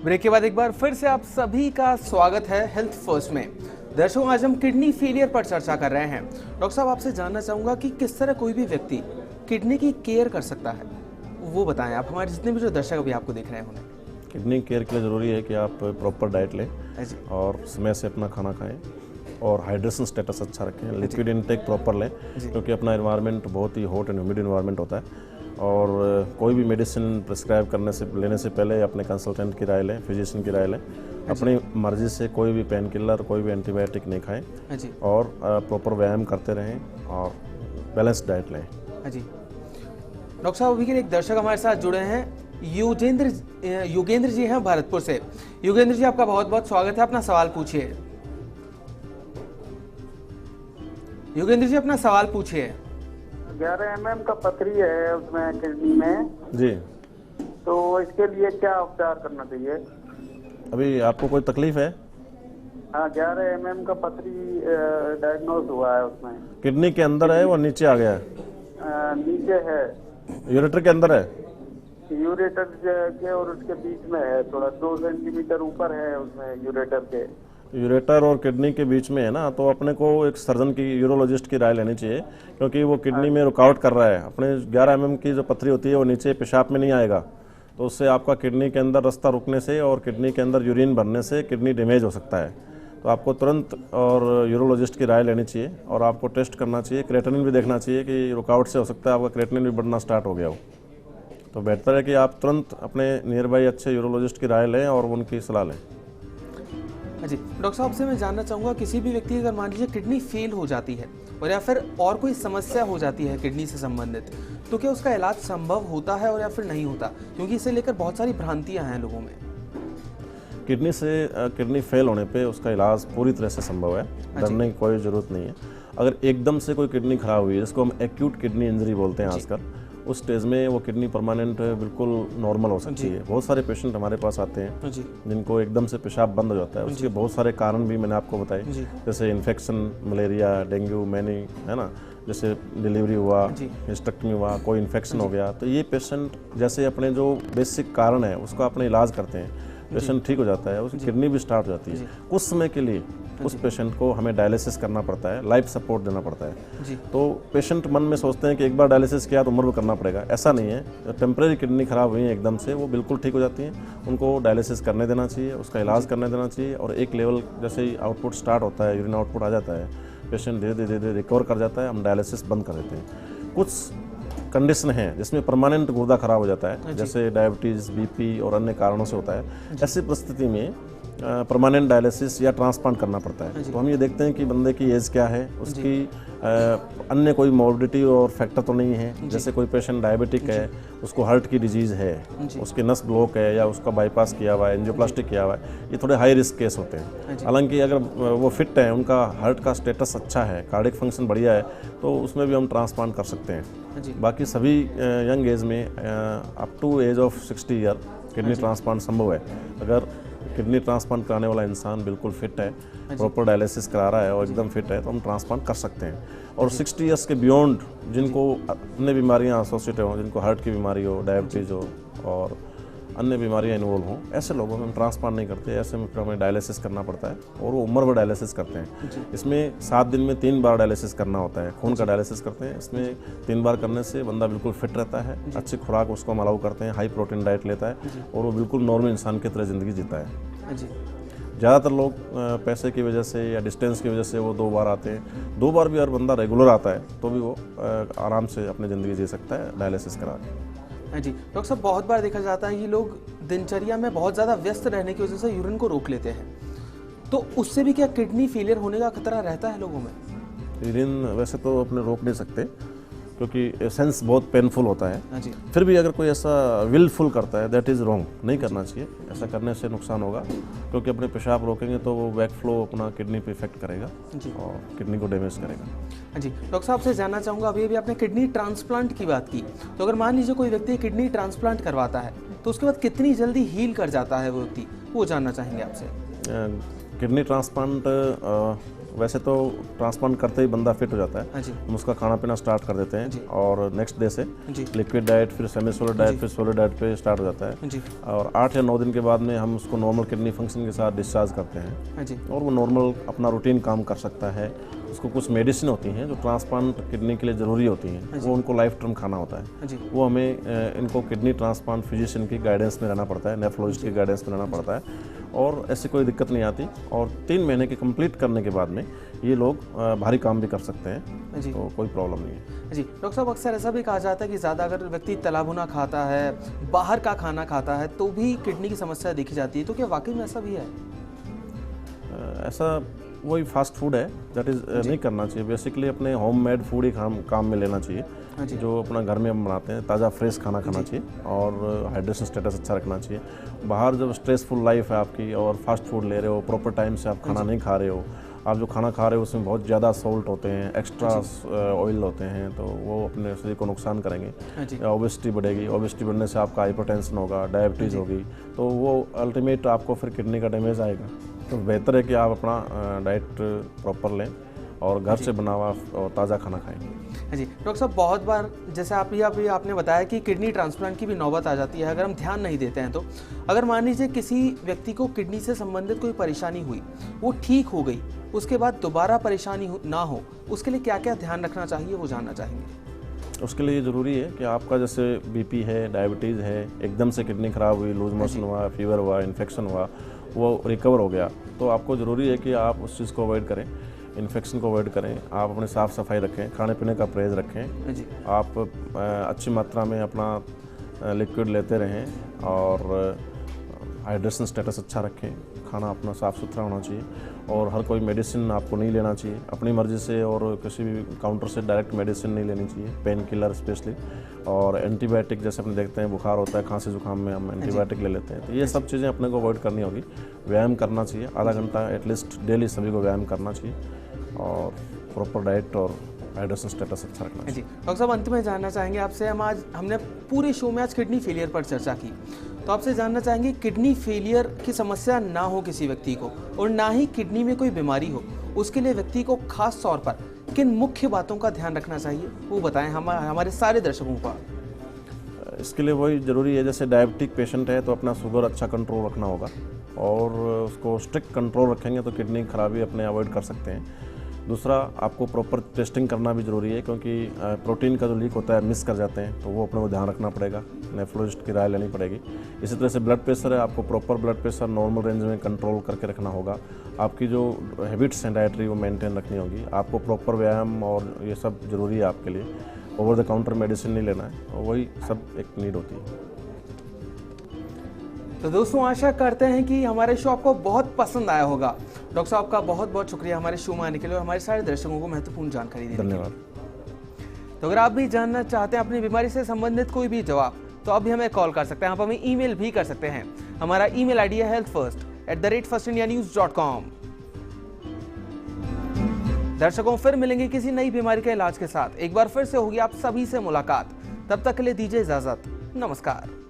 Break के बाद एक बार फिर से आप सभी का स्वागत है हेल्थ फर्स्ट में। दर्शकों, आज हम किडनी फेलियर पर चर्चा कर रहे हैं। डॉक्टर साहब, आपसे जानना चाहूँगा कि किस तरह कोई भी व्यक्ति किडनी की केयर कर सकता है, वो बताएं आप। हमारे जितने भी जो दर्शक अभी आपको देख रहे हैं उन्हें। किडनी केयर के लिए ज़रूरी है कि आप प्रॉपर डाइट लें और समय से अपना खाना खाएं और हाइड्रेशन स्टेटस अच्छा रखें, लिक्विड इनटेक प्रॉपर लें, क्योंकि अपना एनवायरनमेंट बहुत ही हॉट एंड ह्यूमिड एनवायरनमेंट होता है। और कोई भी मेडिसिन प्रिस्क्राइब लेने से पहले अपने कंसल्टेंट की राय लें, फिजिशियन की राय लें। अपनी मर्जी से कोई भी पेन किलर, कोई भी एंटीबायोटिक नहीं खाएं और प्रॉपर व्यायाम करते रहें और बैलेंस डाइट लें। जी डॉक्टर साहब, अभी के लिए एक दर्शक हमारे साथ जुड़े हैं, युगेंद्र जी हैं भरतपुर से। युगेंद्र जी, आपका बहुत बहुत स्वागत है। अपना सवाल पूछिए। युगेंद्र जी, अपना सवाल पूछिए। 11 mm का पथरी है उसमें किडनी में जी, तो इसके लिए क्या उपचार करना चाहिए? अभी आपको कोई तकलीफ है? हाँ, 11 mm का पथरी डायग्नोज हुआ है उसमें। किडनी के अंदर है, वो नीचे आ गया है? नीचे है, यूरेटर के अंदर है? यूरेटर के और उसके बीच में है, थोड़ा 2 सेंटीमीटर ऊपर है उसमें यूरेटर के। यूरेटर और किडनी के बीच में है ना, तो अपने को एक सर्जन की, यूरोलॉजिस्ट की राय लेनी चाहिए, क्योंकि वो किडनी में रुकावट कर रहा है। अपने 11 mm की जो पथरी होती है वो नीचे पेशाब में नहीं आएगा, तो उससे आपका किडनी के अंदर रास्ता रुकने से और किडनी के अंदर यूरिन भरने से किडनी डैमेज हो सकता है। तो आपको तुरंत और यूरोलॉजिस्ट की राय लेनी चाहिए और आपको टेस्ट करना चाहिए। क्रेटिनिन भी देखना चाहिए कि रुकावट से हो सकता है आपका क्रेटिनिन भी बढ़ना स्टार्ट हो गया हो। तो बेहतर है कि आप तुरंत अपने नियर बाई अच्छे यूरोलॉजिस्ट की राय लें और उनकी सलाह लें। जी डॉक्टर साहब, से मैं जानना चाहूँगा, किसी भी व्यक्ति अगर मान लीजिए किडनी फेल हो जाती है और या फिर और कोई समस्या हो जाती है किडनी से संबंधित, तो क्या उसका इलाज संभव होता है और या फिर नहीं होता? क्योंकि इसे लेकर बहुत सारी भ्रांतियां हैं लोगों में। किडनी फेल होने पे उसका इलाज पूरी तरह से संभव है, डरने की कोई ज़रूरत नहीं है। अगर एकदम से कोई किडनी खराब हुई है, जिसको हम एक्यूट किडनी इंजरी बोलते हैं आजकल, उस स्टेज में वो किडनी परमानेंट बिल्कुल नॉर्मल हो सकती है। बहुत सारे पेशेंट हमारे पास आते हैं जिनको एकदम से पेशाब बंद हो जाता है। उसके बहुत सारे कारण भी मैंने आपको बताए, जैसे इन्फेक्शन, मलेरिया, डेंगू, मैनी, है ना, जैसे डिलीवरी हुआ, हिस्टेक्टमी हुआ, कोई इन्फेक्शन हो गया। तो ये पेशेंट जैसे अपने जो बेसिक कारण है उसका अपने इलाज करते हैं, पेशेंट ठीक हो जाता है, उसकी किडनी भी स्टार्ट हो जाती है। कुछ समय के लिए उस पेशेंट को हमें डायलिसिस करना पड़ता है, लाइफ सपोर्ट देना पड़ता है। तो पेशेंट मन में सोचते हैं कि एक बार डायलिसिस किया तो उम्र में करना पड़ेगा। ऐसा नहीं है। टेम्परेरी किडनी खराब हुई है एकदम से, वो बिल्कुल ठीक हो जाती हैं। उनको डायलिसिस करने देना चाहिए, उसका इलाज करने देना चाहिए और एक लेवल जैसे ही आउटपुट स्टार्ट होता है, यूरिन आउटपुट आ जाता है, पेशेंट धीरे धीरे रिकवर कर जाता है, हम डायलिसिस बंद कर देते हैं। कुछ कंडीशन है जिसमें परमानेंट गुर्दा खराब हो जाता है, जैसे डायबिटीज़, बीपी और अन्य कारणों से होता है। ऐसी परिस्थिति में परमानेंट डायलिसिस या ट्रांसप्लांट करना पड़ता है। तो हम ये देखते हैं कि बंदे की एज क्या है, उसकी अन्य कोई मॉर्बिडिटी और फैक्टर तो नहीं है। जैसे कोई पेशेंट डायबिटिक है, उसको हार्ट की डिजीज़ है, उसके नस ब्लॉक है या उसका बाईपास किया हुआ है, एंजियोप्लास्टिक किया हुआ है, ये थोड़े हाई रिस्क केस होते हैं। हालांकि अगर वो फिट है, उनका हार्ट का स्टेटस अच्छा है, कार्डियक फंक्शन बढ़िया है, तो उसमें भी हम ट्रांसप्लांट कर सकते हैं। बाकी सभी यंग एज में up to age of 60 year kidney transplant संभव है। अगर किडनी ट्रांसप्लांट कराने वाला इंसान बिल्कुल फिट है, प्रॉपर डायलिसिस करा रहा है और एकदम फिट है, तो हम ट्रांसप्लांट कर सकते हैं। और 60 ईयर्स के बियॉन्ड जिनको अन्य बीमारियां एसोसिएट हो, जिनको हार्ट की बीमारी हो, डायबिटीज़ हो और अन्य बीमारियां इन्वॉल्व हों, ऐसे लोगों में हम ट्रांसप्लांट नहीं करते। ऐसे में हमें डायलिसिस करना पड़ता है और वो उम्र भर डायलिसिस करते हैं। इसमें 7 दिन में 3 बार डायलिसिस करना होता है, खून का डायलिसिस करते हैं। इसमें 3 बार करने से बंदा बिल्कुल फिट रहता है, अच्छी खुराक उसको हम अलाउ करते हैं, हाई प्रोटीन डाइट लेता है और वो बिल्कुल नॉर्मल इंसान की तरह ज़िंदगी जीता है। ज़्यादातर लोग पैसे की वजह से या डिस्टेंस की वजह से वो 2 बार आते हैं। 2 बार भी अगर बंदा रेगुलर आता है तो भी वो आराम से अपनी ज़िंदगी जी सकता है डायलिसिस करा के। जी डॉक्टर साहब, बहुत बार देखा जाता है कि लोग दिनचर्या में बहुत ज़्यादा व्यस्त रहने की वजह से यूरिन को रोक लेते हैं, तो उससे भी क्या किडनी फेलियर होने का खतरा रहता है लोगों में? यूरिन वैसे तो अपने रोक नहीं सकते, क्योंकि सेंस बहुत पेनफुल होता है। फिर भी अगर कोई ऐसा विलफुल करता है, दैट इज़ रॉन्ग, नहीं करना चाहिए। ऐसा करने से नुकसान होगा, क्योंकि अपने पेशाब रोकेंगे तो वो बैक फ्लो अपना किडनी पे इफेक्ट करेगा और किडनी को डैमेज करेगा। जी डॉक्टर साहब, से जानना चाहूँगा, अभी आपने किडनी ट्रांसप्लांट की बात की, तो अगर मान लीजिए कोई व्यक्ति किडनी ट्रांसप्लांट करवाता है तो उसके बाद कितनी जल्दी हील कर जाता है वो व्यक्ति, वो जानना चाहेंगे आपसे। किडनी ट्रांसप्लांट वैसे तो ट्रांसप्लांट करते ही बंदा फिट हो जाता है। हाँ जी। हम उसका खाना पीना स्टार्ट कर देते हैं और नेक्स्ट डे से जी। लिक्विड डाइट, फिर सेमी सॉलिड डाइट, फिर सॉलिड डाइट पे स्टार्ट हो जाता है जी। और 8 या 9 दिन के बाद में हम उसको नॉर्मल किडनी फंक्शन के साथ डिस्चार्ज करते हैं। हाँ जी। और वो नॉर्मल अपना रूटीन काम कर सकता है। उसको कुछ मेडिसिन होती हैं जो ट्रांसप्लांट किडनी के लिए ज़रूरी होती हैं, वो उनको लाइफ टाइम खाना होता है। वो हमें इनको किडनी ट्रांसप्लांट फिजिशियन की गाइडेंस में रहना पड़ता है, नेफ्रोलॉजिस्ट की गाइडेंस में रहना पड़ता है और ऐसी कोई दिक्कत नहीं आती। और 3 महीने के कंप्लीट करने के बाद में ये लोग भारी काम भी कर सकते हैं, तो कोई प्रॉब्लम नहीं है। जी डॉक्टर साहब, अक्सर ऐसा भी कहा जाता है कि ज़्यादा अगर व्यक्ति तला भुना खाता है, बाहर का खाना खाता है, तो भी किडनी की समस्या देखी जाती है, तो क्या वाकई में ऐसा भी है? ऐसा वही फास्ट फूड है, दैट इज़ नहीं करना चाहिए। बेसिकली अपने होम मेड फूड ही काम में लेना चाहिए, जो अपना घर में हम बनाते हैं, ताज़ा फ्रेश खाना खाना चाहिए और हाइड्रेशन स्टेटस अच्छा रखना चाहिए। बाहर जब स्ट्रेसफुल लाइफ है आपकी और फास्ट फूड ले रहे हो, प्रॉपर टाइम से आप खाना नहीं खा रहे हो, आप जो खाना खा रहे हो उसमें बहुत ज़्यादा सॉल्ट होते हैं, एक्स्ट्रा ऑयल होते हैं, तो वो अपने शरीर को नुकसान करेंगे। ओबेसिटी बढ़ेगी, ओबेसिटी बढ़ने से आपका हाइपरटेंशन होगा, डायबिटीज़ होगी, तो वो अल्टीमेट आपको फिर किडनी का डैमेज आएगा। तो बेहतर है कि आप अपना डाइट प्रॉपर लें और घर से बना हुआ और ताज़ा खाना खाएं। हाँ जी डॉक्टर साहब, बहुत बार जैसे आपने बताया कि किडनी ट्रांसप्लांट की भी नौबत आ जाती है अगर हम ध्यान नहीं देते हैं। तो अगर मान लीजिए किसी व्यक्ति को किडनी से संबंधित कोई परेशानी हुई, वो ठीक हो गई, उसके बाद दोबारा परेशानी ना हो, उसके लिए क्या क्या ध्यान रखना चाहिए, वो जानना चाहेंगे। उसके लिए ज़रूरी है कि आपका जैसे बीपी है, डायबिटीज़ है, एकदम से किडनी ख़राब हुई, लूज मोशन हुआ, फीवर हुआ, इन्फेक्शन हुआ, वो रिकवर हो गया, तो आपको ज़रूरी है कि आप उस चीज़ को अवॉइड करें, इन्फेक्शन को अवॉइड करें, आप अपने साफ़ सफाई रखें, खाने पीने का परहेज़ रखें जी। आप अच्छी मात्रा में अपना लिक्विड लेते रहें और हाइड्रेशन स्टेटस अच्छा रखें, खाना अपना साफ़ सुथरा होना चाहिए और हर कोई मेडिसिन आपको नहीं लेना चाहिए अपनी मर्ज़ी से, और किसी भी काउंटर से डायरेक्ट मेडिसिन नहीं लेनी चाहिए, पेन किलर स्पेशली, और एंटीबायोटिक जैसे अपने देखते हैं बुखार होता है, खांसी जुकाम में हम एंटीबायोटिक ले लेते हैं, तो ये सब चीज़ें अपने को अवॉइड करनी होगी। व्यायाम करना चाहिए, आधा घंटा एटलीस्ट डेली सभी को व्यायाम करना चाहिए और प्रॉपर डाइट और हाइड्रेशन स्टेटस अच्छा रखना चाहिए। जी डॉक्टर साहब, अंत में जानना चाहेंगे आपसे, हमने पूरे शो में आज किडनी फेलियर पर चर्चा की, तो आपसे जानना चाहेंगे किडनी फेलियर की समस्या ना हो किसी व्यक्ति को और ना ही किडनी में कोई बीमारी हो, उसके लिए व्यक्ति को खास तौर पर किन मुख्य बातों का ध्यान रखना चाहिए, वो बताएं हमारे सारे दर्शकों को। इसके लिए वही ज़रूरी है, जैसे डायबिटिक पेशेंट है तो अपना शुगर अच्छा कंट्रोल रखना होगा और उसको स्ट्रिक्ट कंट्रोल रखेंगे तो किडनी खराबी अपने अवॉइड कर सकते हैं। दूसरा, आपको प्रॉपर टेस्टिंग करना भी ज़रूरी है, क्योंकि प्रोटीन का जो लीक होता है मिस कर जाते हैं, तो वो अपने को ध्यान रखना पड़ेगा, नेफ्रोलॉजिस्ट की राय लेनी पड़ेगी। इसी तरह से ब्लड प्रेशर है, आपको proper blood pressure normal range में कंट्रोल करके रखना होगा। आपकी जो हैबिट्स हैं डाइटरी वो मेंटेन रखनी होगी। आपको प्रॉपर व्यायाम और ये सब ज़रूरी है आपके लिए। ओवर द काउंटर मेडिसिन नहीं लेना है, और वही सब एक नीड होती है। तो दोस्तों, आशा करते हैं कि हमारे शो आपको बहुत पसंद आया होगा। डॉक्टर साहब का बहुत बहुत शुक्रिया हमारे शो में आने के लिए और हमारे सारे दर्शकों को महत्वपूर्ण जानकारी देने के लिए। धन्यवाद। तो अगर आप भी जानना चाहते हैं अपनी बीमारी से संबंधित कोई भी जवाब, तो आप भी हमें कॉल कर सकते हैं, आप हमें ईमेल भी कर सकते हैं। हमारा ईमेल आईडी है healthfirst@firstindianews.com। दर्शकों, फिर मिलेंगे किसी नई बीमारी के इलाज के साथ। एक बार फिर से होगी आप सभी से मुलाकात। तब तक के लिए दीजिए इजाजत। नमस्कार।